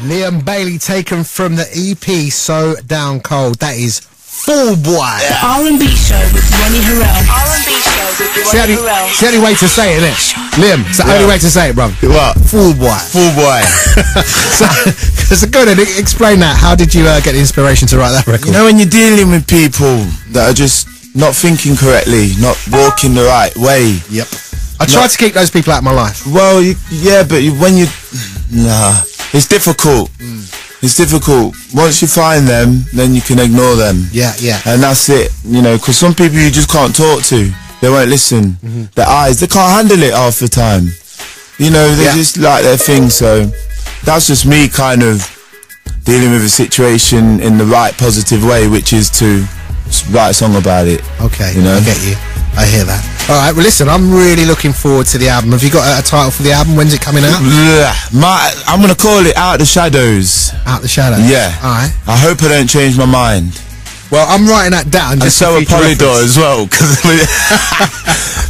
Liam Bailey, taken from the EP So Down Cold. That is Fool Boy. The R&B show with Ronnie Harrell. R&B show with Ronnie Harrell. It's the only way to say it, isn't it? Liam, it's the only way to say it, bruv. What? Fool Boy. Fool Boy. So go ahead, explain that. How did you get the inspiration to write that record? You know, when you're dealing with people that are just not thinking correctly, not walking the right way. Yep. I try to keep those people out of my life. Well, when you... Nah. It's difficult. It's difficult. Once you find them, then you can ignore them. Yeah, yeah. And that's it, you know, because some people you just can't talk to. They won't listen. Their eyes, they can't handle it half the time. You know, they just like their thing, so that's just me kind of dealing with a situation in the right positive way, which is to write a song about it. Okay, you know? I get you. I hear that. Alright, well listen, I'm really looking forward to the album. Have you got a title for the album? When's it coming out? I'm going to call it Out the Shadows. Out the Shadows? Yeah. Alright. I hope I don't change my mind. Well, I'm writing that down. And so a Polydor as well.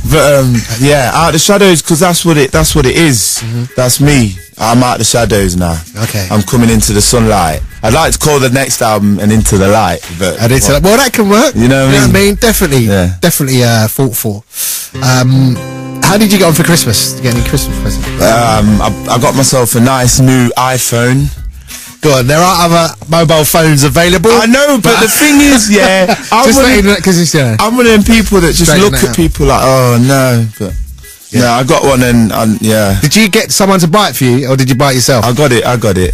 But yeah, Out the Shadows, because that's what it is. That's me. I'm out the shadows now. Okay. I'm coming into the sunlight. I'd like to call the next album an Into the Light, but well, that can work. You know what I mean? Definitely, definitely fought for. How did you get on for Christmas? Did you get any Christmas presents? I got myself a nice new iPhone. Go on, there are other mobile phones available. I know, but the thing is, I'm one of them people that just look at people like, oh no, but yeah, I got one and yeah. Did you get someone to buy it for you, or did you buy it yourself? I got it.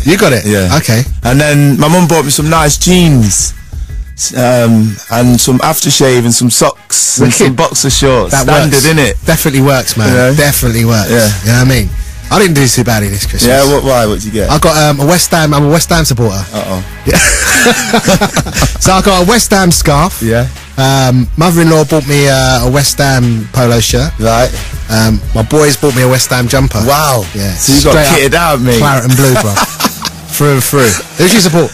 You got it? Yeah. Okay. And then my mum bought me some nice jeans, and some aftershave and some socks and some boxer shorts. That standard, innit? Definitely works, man. You know? Definitely works. Yeah. You know what I mean? I didn't do too badly this Christmas. Yeah, why? What'd you get? I got a West Ham. I'm a West Ham supporter. Yeah. So I got a West Ham scarf. Yeah. Mother-in-law bought me a West Ham polo shirt. Right. My boys bought me a West Ham jumper. Wow. Yeah. So you got kitted out, mate. Claret and blue, bro. Through and through. Who do you support?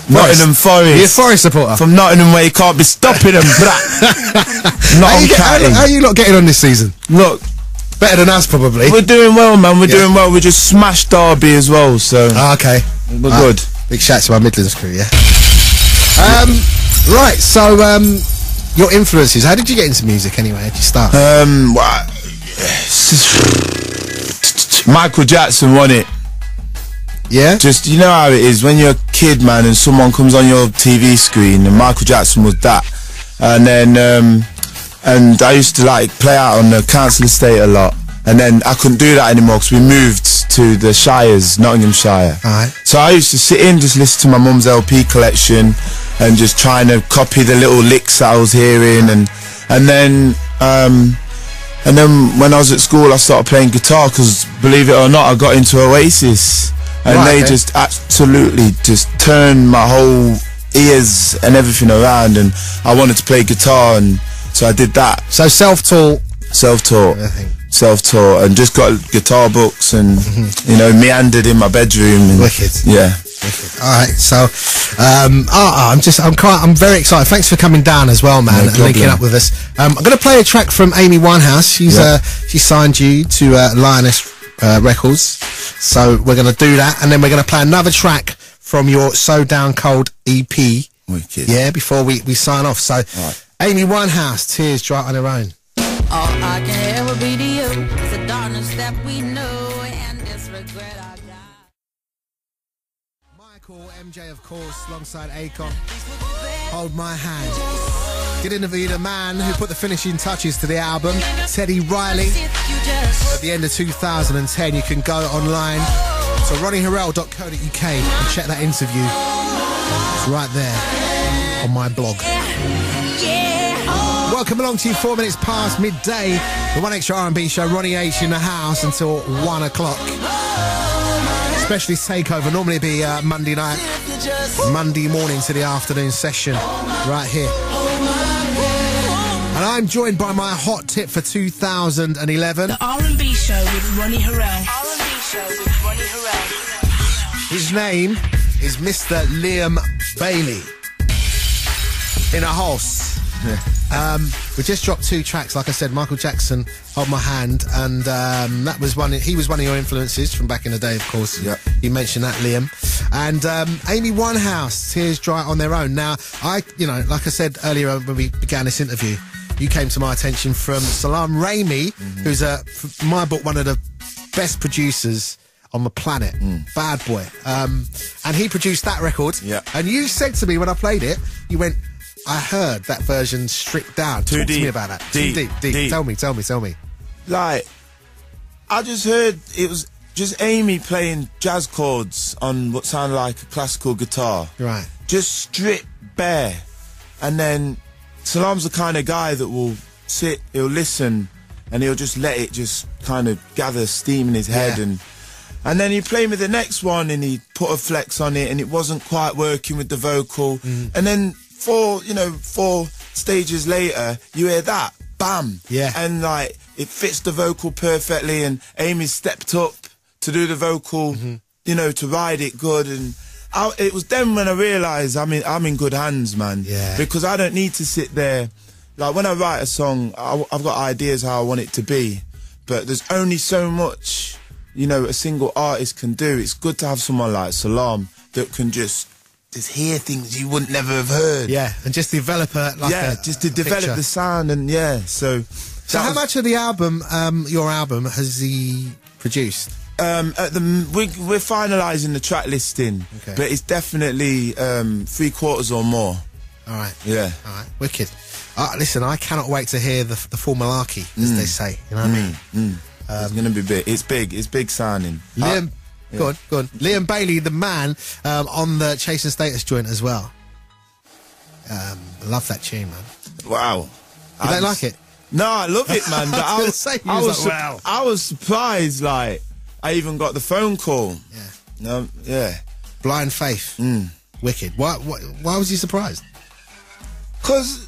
Nottingham Forest. You're a Forest supporter. From Nottingham, where you can't be stopping them. How are you not getting on this season? Look. Better than us, probably. We're doing well, man. We're doing well. We just smashed Derby as well, so... okay. We're good. Big shout to my Midlands crew, yeah? Right, so, your influences. How did you get into music, anyway? How did you start? Michael Jackson won it. Yeah? Just, you know how it is. When you're a kid, man, and someone comes on your TV screen, and Michael Jackson was that. And then... and I used to like play out on the council estate a lot, and then I couldn't do that anymore because we moved to the Shires, Nottinghamshire. Alright. So I used to sit in, just listen to my mum's LP collection, and just trying to copy the little licks I was hearing, and then when I was at school, I started playing guitar because, believe it or not, I got into Oasis, and they just absolutely just turned my whole ears and everything around, and I wanted to play guitar, and so I did that. So self-taught, and just got guitar books and you know, meandered in my bedroom. And, wicked. Yeah. Wicked. All right. So, I'm very excited. Thanks for coming down as well, man, and linking up with us. I'm going to play a track from Amy Winehouse. She signed you to Lioness Records, so we're going to do that, and then we're going to play another track from your So Down Cold EP. Wicked. Yeah. Before we sign off. So. Right. Amy Winehouse, Tears Dry on Her Own. All I can ever be to you is the darkness that we know and this regret I got. Michael, MJ of course, alongside Akon. Hold My Hand. Did interview the man who put the finishing touches to the album, Teddy Riley. At the end of 2010, you can go online to ronnieharrell.co.uk and check that interview. It's right there on my blog. Welcome along to you, 4 minutes past midday. The One Extra R&B show, Ronnie H in the house until 1 o'clock. Specialist takeover, normally be Monday night, Monday morning to the afternoon session, right here. And I'm joined by my hot tip for 2011. The R&B show with Ronnie Harrell. R&B show with Ronnie Harrell. His name is Mr. Liam Bailey. In a house. We just dropped 2 tracks, like I said, Michael Jackson, Hold My Hand, and that was he was one of your influences from back in the day, of course. Yep. You mentioned that, Liam. And Amy Winehouse, Tears Dry on Their Own. Now, like I said earlier when we began this interview, you came to my attention from Salaam Remi, who's, in my book, one of the best producers on the planet. Bad boy. And he produced that record. Yeah. And you said to me when I played it, you went, I heard that version stripped down. Too Talk deep. to me about that. Deep. Too deep. Tell me. Like, I just heard it was just Amy playing jazz chords on what sounded like a classical guitar. Right. Just stripped bare. And then Salaam's the kind of guy that will sit, he'll listen, and he'll just let it just kind of gather steam in his head. Yeah. And then he played me the next one and he put a flex on it and it wasn't quite working with the vocal. And then 4 stages later, you hear that, bam. Yeah. And like, it fits the vocal perfectly and Amy stepped up to do the vocal, to ride it good. And it was then when I realised I'm in good hands, man. Yeah. Because I don't need to sit there. Like, when I write a song, I've got ideas how I want it to be. But there's only so much, a single artist can do. It's good to have someone like Salaam that can just hear things you wouldn't never have heard. Yeah, and just develop just to develop picture. the sound and So how much of the album, your album, has he produced? We're finalising the track listing, Okay. but it's definitely 3/4 or more. All right. Yeah. All right. Wicked. Listen, I cannot wait to hear the full malarkey, as they say. You know what I mean? It's gonna be big. It's big. It's big sounding. Liam, yeah. go on. Liam Bailey, the man, on the Chase and Status joint as well. Love that tune, man. Wow. You don't like it? No, I love it, man. But I was gonna say, you was like, wow. I was surprised. Like, I even got the phone call. Yeah. Yeah. Blind Faith. Wicked. Why was you surprised? Because,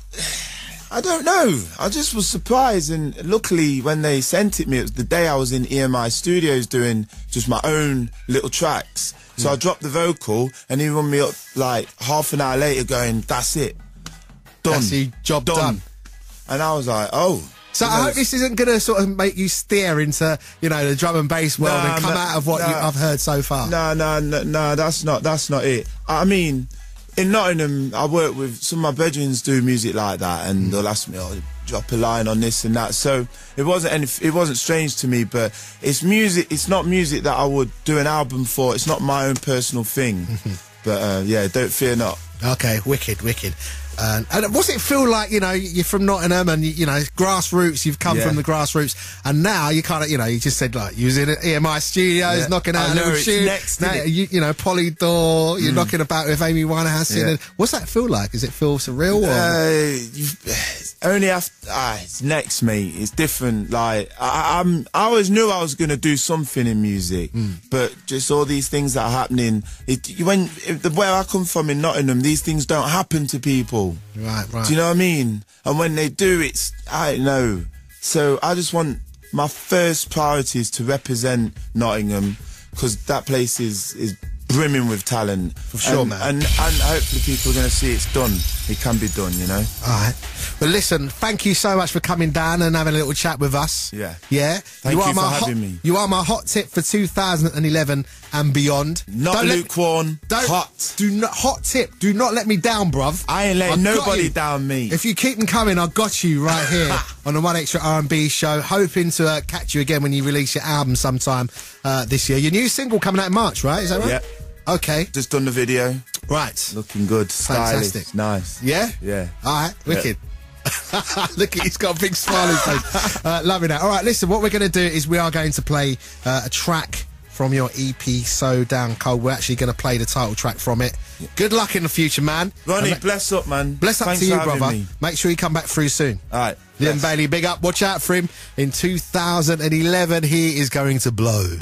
I don't know. I just was surprised, and luckily when they sent it me, it was the day I was in EMI Studios doing just my own little tracks. So I dropped the vocal, and he rung me up like half an hour later going, that's it. Done. That's the job done. And I was like, oh. So I hope this isn't going to sort of make you steer into, the drum and bass world and come out of what I've heard so far. No, that's not it. I mean, in Nottingham, I work with some of my brethren do music like that, and they'll ask me, drop a line on this and that. So it wasn't strange to me, but it's music. It's not music that I would do an album for. It's not my own personal thing. But don't fear not. Okay, wicked. And what's it feel like, you're from Nottingham and, grassroots, you've come from the grassroots, and now you kind of, you just said, like, you was in EMI Studios, knocking out a little shoe. Next, now, Polydor, you're knocking about with Amy Winehouse. Yeah. What's that feel like? Does it feel surreal? Only after, it's next, mate. It's different. Like, I always knew I was going to do something in music, but just all these things that are happening, where I come from in Nottingham, these things don't happen to people. Right. Do you know what I mean? And when they do, I don't know. So I just want, my first priority is to represent Nottingham, because that place is brimming with talent. For sure, man. And hopefully people are going to see it's done. It can be done, All right. Well, listen, thank you so much for coming down and having a little chat with us. Yeah. Yeah? Thank you for having me. You are my hot tip for 2011 and beyond. Not lukewarm, hot. Hot tip. Do not let me down, bruv. I ain't letting nobody down, me. If you keep them coming, I've got you right here on the One Extra R&B show. Hoping to catch you again when you release your album sometime this year. Your new single coming out in March, right? Is that right? Yeah. Okay. Just done the video. Right. Looking good. Stylish. Fantastic. Nice. Yeah? Yeah. All right. Wicked. Look, he's got a big smile on his face. Loving that. All right, listen, what we're going to do is we are going to play a track from your EP, So Down Cold. We're actually going to play the title track from it. Good luck in the future, man. Ronnie, bless up, man. Bless up Thanks to you, for having brother. me. Make sure you come back through soon. All right. Liam Bailey, big up. Watch out for him. In 2011, he is going to blow.